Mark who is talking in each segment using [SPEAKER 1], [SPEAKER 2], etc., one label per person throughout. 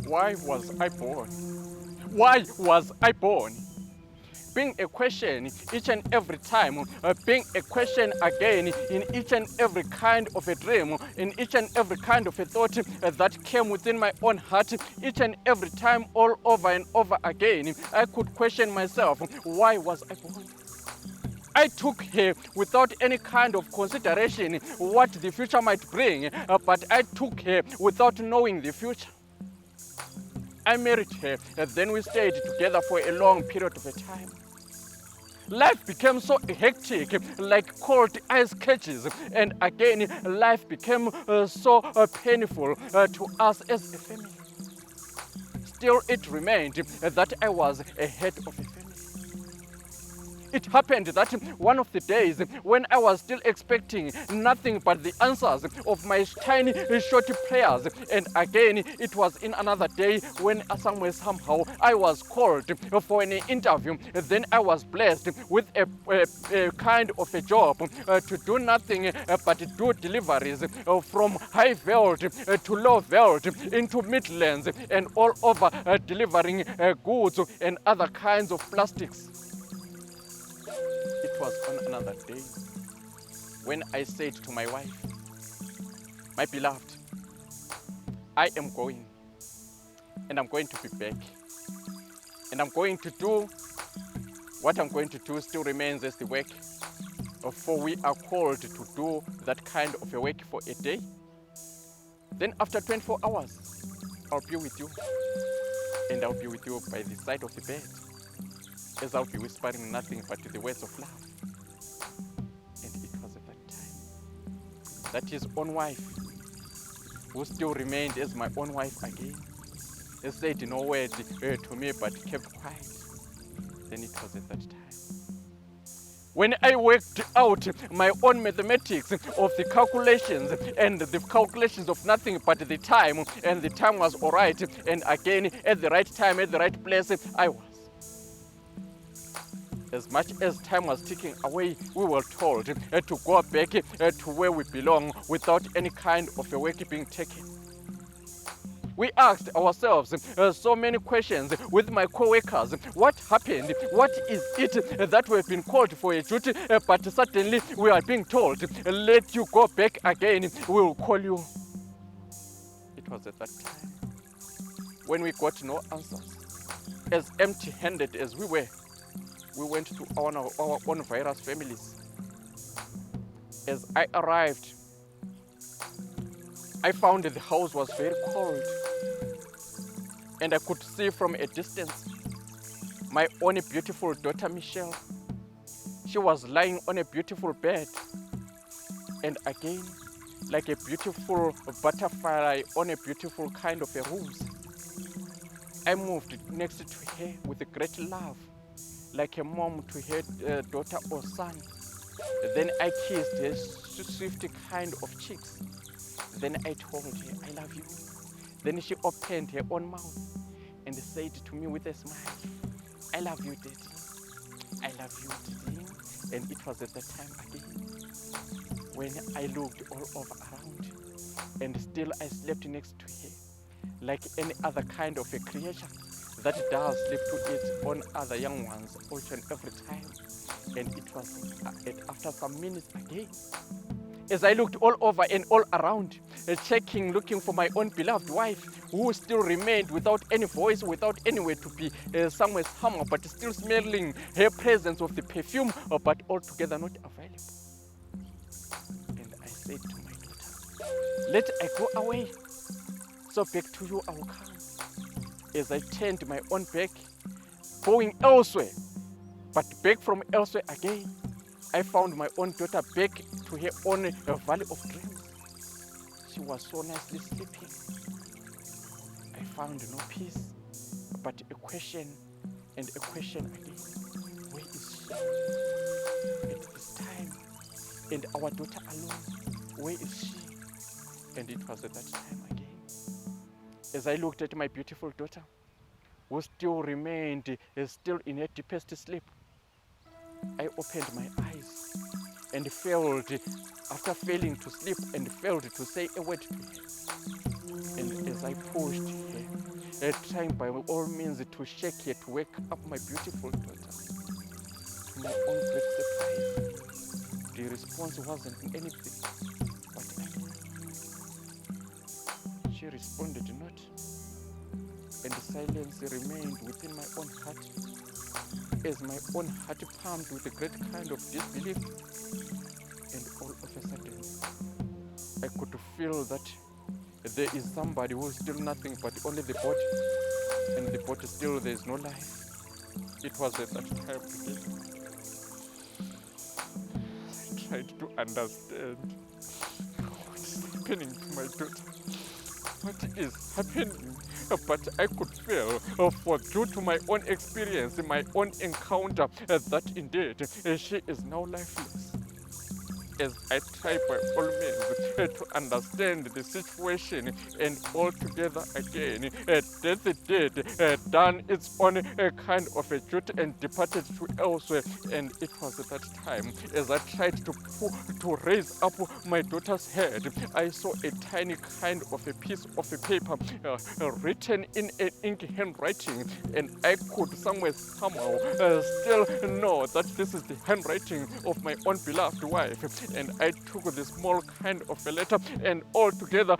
[SPEAKER 1] Why was I born? Why was I born? Being a question each and every time, being a question again in each and every kind of a dream, in each and every kind of a thought that came within my own heart, each and every time, all over and over again, I could question myself, why was I born? I took her without any kind of consideration what the future might bring, but I took her without knowing the future. I married her, and then we stayed together for a long period of time. Life became so hectic, like cold ice cages, and again, life became so painful to us as a family. Still, it remained that I was a head of a family. It happened that one of the days when I was still expecting nothing but the answers of my tiny short prayers, and again it was in another day when somewhere somehow I was called for an interview. Then I was blessed with a kind of a job to do nothing but do deliveries from high veld to low veld into Midlands and all over delivering goods and other kinds of plastics. It was on another day when I said to my wife, my beloved, I am going and I'm going to be back. And I'm going to do what I'm going to do still remains as the work. For we are called to do that kind of a work for a day. Then after 24 hours, I'll be with you. And I'll be with you by the side of the bed, as I'll be whispering nothing but the words of love. And it was at that time that his own wife, who still remained as my own wife again, said no word to me but kept quiet. Then it was at that time when I worked out my own mathematics of the calculations and the calculations of nothing but the time, and the time was all right, and again at the right time, at the right place, I was. As much as time was ticking away, we were told to go back to where we belong without any kind of a work being taken. We asked ourselves so many questions with my co-workers. What happened? What is it that we have been called for a duty, but suddenly we are being told, let you go back again, we will call you. It was at that time when we got no answers. As empty-handed as we were, we went to our own various families. As I arrived, I found that the house was very cold, and I could see from a distance my only beautiful daughter Michelle. She was lying on a beautiful bed, and again, like a beautiful butterfly on a beautiful kind of a rose, I moved next to her with a great love, like a mom to her daughter or son. Then I kissed her swift kind of cheeks. Then I told her, I love you. Then she opened her own mouth and said to me with a smile, I love you, Daddy. I love you, Daddy. And it was at that time again when I looked all over around, and still I slept next to her like any other kind of a creature that does sleep to its own other young ones each and every time. And it was after some minutes again, as I looked all over and all around, checking, looking for my own beloved wife, who still remained without any voice, without anywhere to be somewhere, but still smelling her presence of the perfume, but altogether not available. And I said to my daughter, let I go away, so back to you I will come. As I turned my own back, going elsewhere, but back from elsewhere again, I found my own daughter back to her own valley of dreams. She was so nicely sleeping. I found no peace, but a question and a question again. Where is she at this time? And our daughter alone, where is she? And it was at that time again, as I looked at my beautiful daughter, who still remained still in her deepest sleep, I opened my eyes and failed, after failing to sleep, and failed to say a word to her. And as I pushed her, trying by all means to shake her, to wake up my beautiful daughter. To my own great surprise, the response wasn't anything but anger. She responded not, and silence remained within my own heart, as my own heart pumped with a great kind of disbelief. And all of a sudden, I could feel that there is somebody who is still nothing but only the body, and the body still there is no life. It was at that time again I tried to understand what is happening to my daughter. What is happening? But I could feel, for due to my own experience, my own encounter, that indeed she is now lifeless. As I try by all means to understand the situation, and altogether again, death did done its own kind of a duty and departed to elsewhere. And it was at that time, as I tried to raise up my daughter's head, I saw a tiny kind of a piece of a paper written in an ink handwriting, and I could somehow still know that this is the handwriting of my own beloved wife. And I took the small kind of a letter, and altogether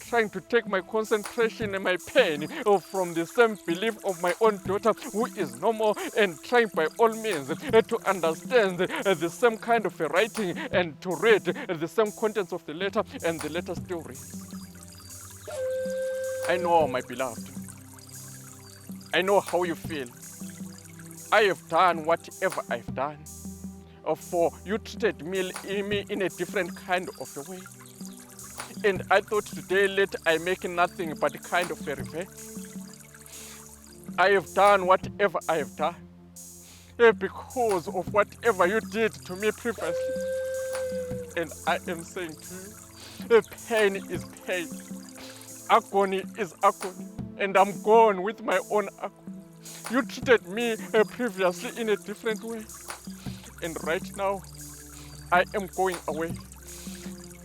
[SPEAKER 1] trying to take my concentration and my pain from the same belief of my own daughter, who is no more, and trying by all means to understand the same kind of a writing and to read the same contents of the letter. And the letter still reads, I know, my beloved, I know how you feel. I have done whatever I've done, for you treated me in a different kind of a way. And I thought today let I make nothing but kind of a revenge. I have done whatever I have done because of whatever you did to me previously. And I am saying to you, pain is pain, agony is agony, and I'm gone with my own agony. You treated me previously in a different way. And right now, I am going away.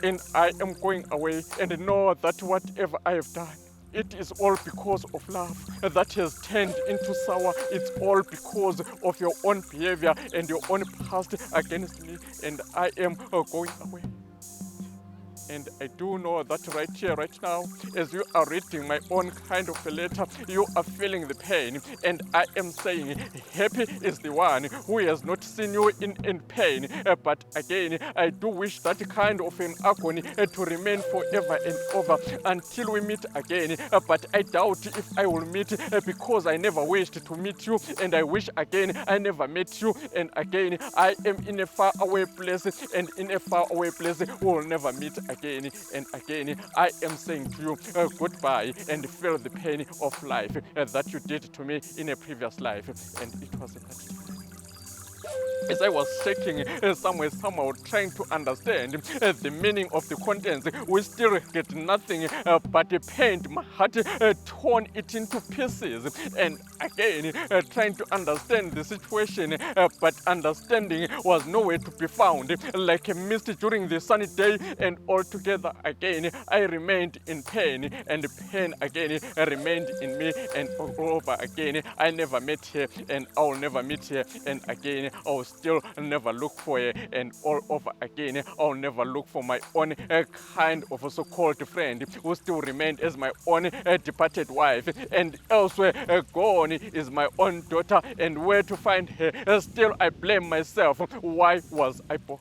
[SPEAKER 1] And I am going away, and know that whatever I have done, it is all because of love that has turned into sour. It's all because of your own behavior and your own past against me. And I am going away. And I do know that right here, right now, as you are reading my own kind of a letter, you are feeling the pain. And I am saying, happy is the one who has not seen you in pain. But again, I do wish that kind of an agony to remain forever and over until we meet again. But I doubt if I will meet, because I never wished to meet you. And I wish again I never met you. And again, I am in a far away place. And in a far away place, we will never meet again. And again, I am saying to you goodbye, and feel the pain of life that you did to me in a previous life. And it was at that time, as I was shaking somehow trying to understand the meaning of the contents, we still get nothing but a pain. My heart torn it into pieces. And again, trying to understand the situation, but understanding was nowhere to be found, like a mist during the sunny day. And altogether again, I remained in pain, and pain again remained in me. And all over again, I never met her, and I'll never meet her. And again, I'll still never look for her. And all over again, I'll never look for my own kind of a so-called friend who still remained as my own departed wife. And elsewhere gone is my own daughter, and where to find her? Still I blame myself. Why was I born?